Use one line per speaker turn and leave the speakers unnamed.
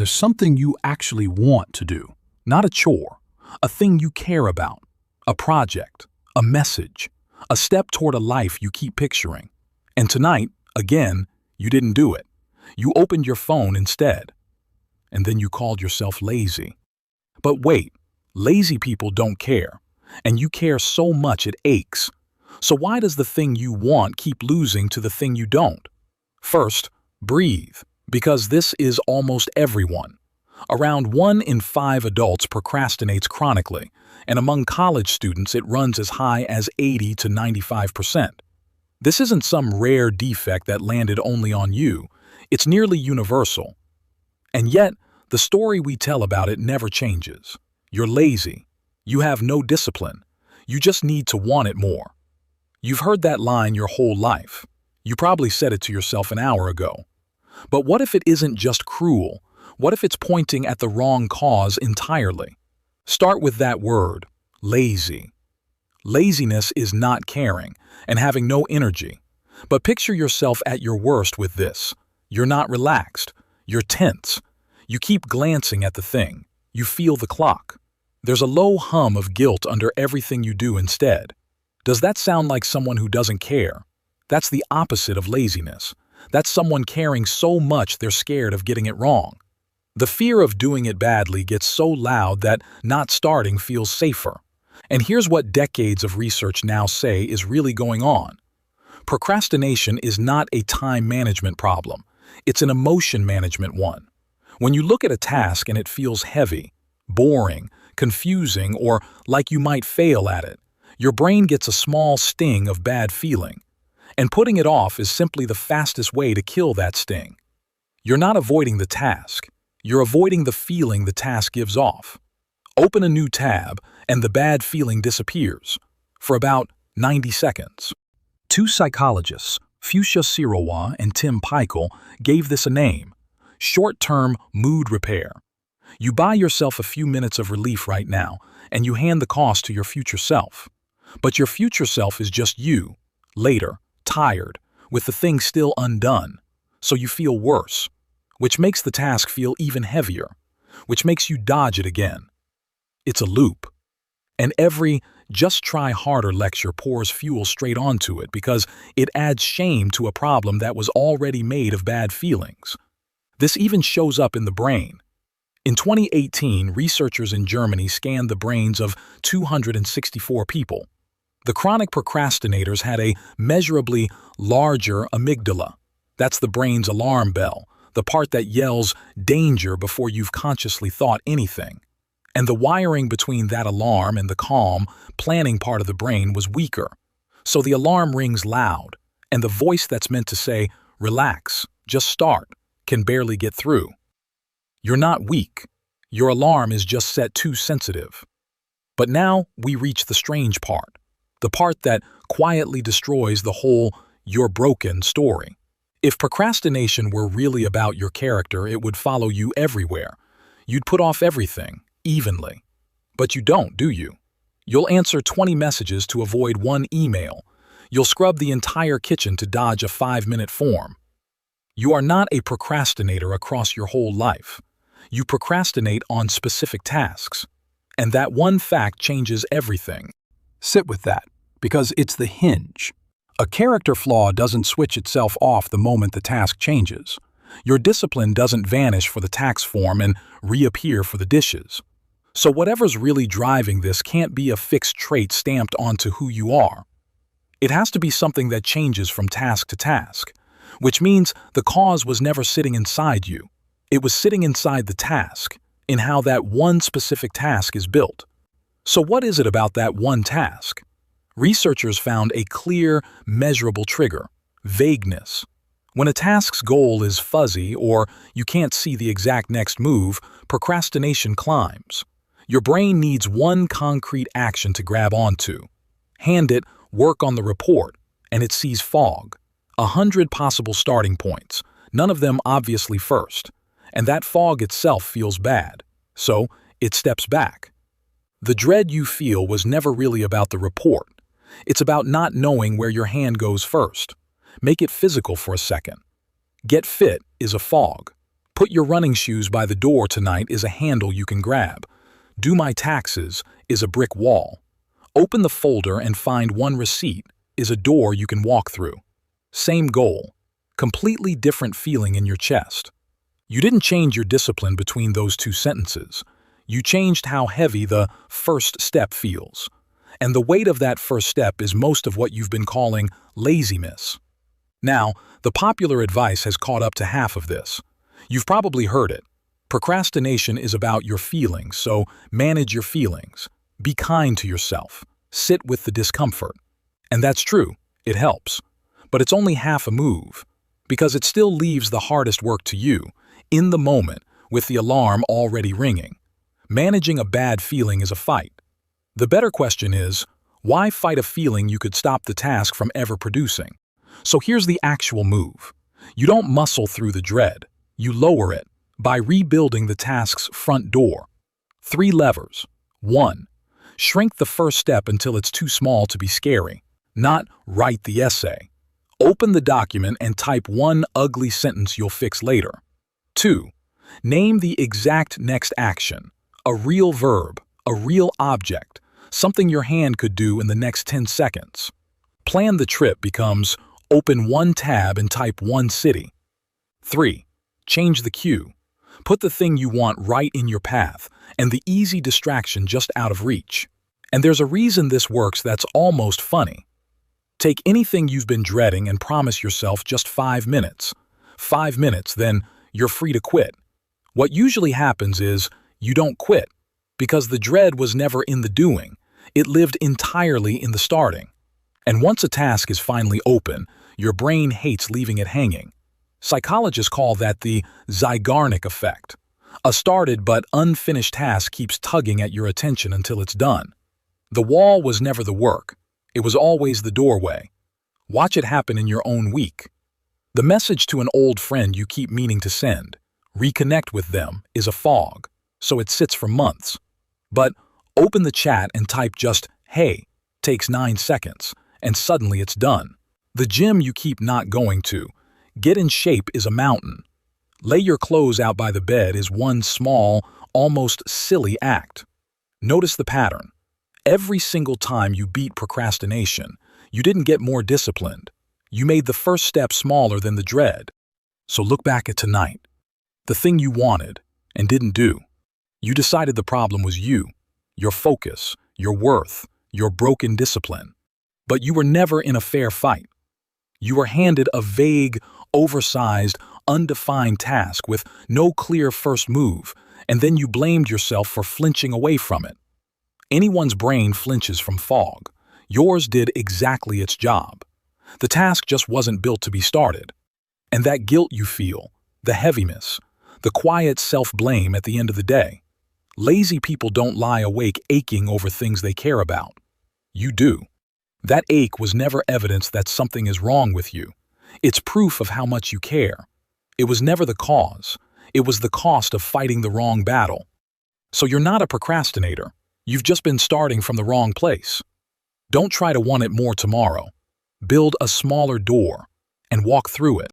There's something you actually want to do, not a chore, a thing you care about, a project, a message, a step toward a life you keep picturing. And tonight, again, you didn't do it. You opened your phone instead. And then you called yourself lazy. But wait, lazy people don't care. And you care so much it aches. So why does the thing you want keep losing to the thing you don't? First, breathe, because this is almost everyone. Around 1 in 5 adults procrastinates chronically, and among college students it runs as high as 80 to 95%. This isn't some rare defect that landed only on you. It's nearly universal. And yet, the story we tell about it never changes. You're lazy. You have no discipline. You just need to want it more. You've heard that line your whole life. You probably said it to yourself an hour ago. But what if it isn't just cruel? What if it's pointing at the wrong cause entirely? Start with that word, lazy. Laziness is not caring and having no energy. But picture yourself at your worst with this. You're not relaxed. You're tense. You keep glancing at the thing. You feel the clock. There's a low hum of guilt under everything you do instead. Does that sound like someone who doesn't care? That's the opposite of laziness. That's someone caring so much they're scared of getting it wrong. The fear of doing it badly gets so loud that not starting feels safer. And here's what decades of research now say is really going on. Procrastination is not a time management problem. It's an emotion management one. When you look at a task and it feels heavy, boring, confusing, or like you might fail at it, your brain gets a small sting of bad feeling. And putting it off is simply the fastest way to kill that sting. You're not avoiding the task. You're avoiding the feeling the task gives off. Open a new tab, and the bad feeling disappears for about 90 seconds. Two psychologists, Fuchsia Sirowa and Tim Pikel, gave this a name: short-term mood repair. You buy yourself a few minutes of relief right now, and you hand the cost to your future self. But your future self is just you, later, tired, with the thing still undone. So you feel worse, which makes the task feel even heavier, which makes you dodge it again. It's a loop. And every "just try harder" lecture pours fuel straight onto it because it adds shame to a problem that was already made of bad feelings. This even shows up in the brain. In 2018, researchers in Germany scanned the brains of 264 people. The chronic procrastinators had a measurably larger amygdala. That's the brain's alarm bell, the part that yells danger before you've consciously thought anything. And the wiring between that alarm and the calm, planning part of the brain was weaker. So the alarm rings loud, and the voice that's meant to say, "Relax, just start," can barely get through. You're not weak. Your alarm is just set too sensitive. But now we reach the strange part, the part that quietly destroys the whole "you're broken" story. If procrastination were really about your character, it would follow you everywhere. You'd put off everything, evenly. But you don't, do you? You'll answer 20 messages to avoid one email. You'll scrub the entire kitchen to dodge a 5-minute form. You are not a procrastinator across your whole life. You procrastinate on specific tasks. And that one fact changes everything. Sit with that, because it's the hinge. A character flaw doesn't switch itself off the moment the task changes. Your discipline doesn't vanish for the tax form and reappear for the dishes. So whatever's really driving this can't be a fixed trait stamped onto who you are. It has to be something that changes from task to task, which means the cause was never sitting inside you. It was sitting inside the task, in how that one specific task is built. So what is it about that one task? Researchers found a clear, measurable trigger: vagueness. When a task's goal is fuzzy or you can't see the exact next move, procrastination climbs. Your brain needs one concrete action to grab onto. Hand it, work on the report, and it sees fog. 100 possible starting points, none of them obviously first. And that fog itself feels bad, so it steps back. The dread you feel was never really about the report. It's about not knowing where your hand goes first. Make it physical for a second. Get fit is a fog. Put your running shoes by the door tonight is a handle you can grab. Do my taxes is a brick wall. Open the folder and find one receipt is a door you can walk through. Same goal, completely different feeling in your chest. You didn't change your discipline between those two sentences. You changed how heavy the first step feels. And the weight of that first step is most of what you've been calling laziness. Now, the popular advice has caught up to half of this. You've probably heard it. Procrastination is about your feelings, so manage your feelings. Be kind to yourself. Sit with the discomfort. And that's true, it helps. But it's only half a move, because it still leaves the hardest work to you, in the moment, with the alarm already ringing. Managing a bad feeling is a fight. The better question is, why fight a feeling you could stop the task from ever producing? So here's the actual move. You don't muscle through the dread. You lower it by rebuilding the task's front door. 3 levers. 1. Shrink the first step until it's too small to be scary. Not write the essay. Open the document and type one ugly sentence you'll fix later. 2. Name the exact next action. A real verb, a real object, something your hand could do in the next 10 seconds. Plan the trip becomes open one tab and type one city. 3. Change the cue. Put the thing you want right in your path and the easy distraction just out of reach. And there's a reason this works that's almost funny. Take anything you've been dreading and promise yourself just 5 minutes. 5 minutes, then you're free to quit. What usually happens is you don't quit, because the dread was never in the doing. It lived entirely in the starting. And once a task is finally open, your brain hates leaving it hanging. Psychologists call that the Zeigarnik effect. A started but unfinished task keeps tugging at your attention until it's done. The wall was never the work. It was always the doorway. Watch it happen in your own week. The message to an old friend you keep meaning to send, reconnect with them, is a fog, so it sits for months. But open the chat and type just, "Hey," takes 9 seconds, and suddenly it's done. The gym you keep not going to, get in shape, is a mountain. Lay your clothes out by the bed is one small, almost silly act. Notice the pattern. Every single time you beat procrastination, you didn't get more disciplined. You made the first step smaller than the dread. So look back at tonight. The thing you wanted and didn't do. You decided the problem was you, your focus, your worth, your broken discipline. But you were never in a fair fight. You were handed a vague, oversized, undefined task with no clear first move, and then you blamed yourself for flinching away from it. Anyone's brain flinches from fog. Yours did exactly its job. The task just wasn't built to be started. And that guilt you feel, the heaviness, the quiet self-blame at the end of the day. Lazy people don't lie awake aching over things they care about. You do. That ache was never evidence that something is wrong with you. It's proof of how much you care. It was never the cause. It was the cost of fighting the wrong battle. So you're not a procrastinator. You've just been starting from the wrong place. Don't try to want it more tomorrow. Build a smaller door and walk through it.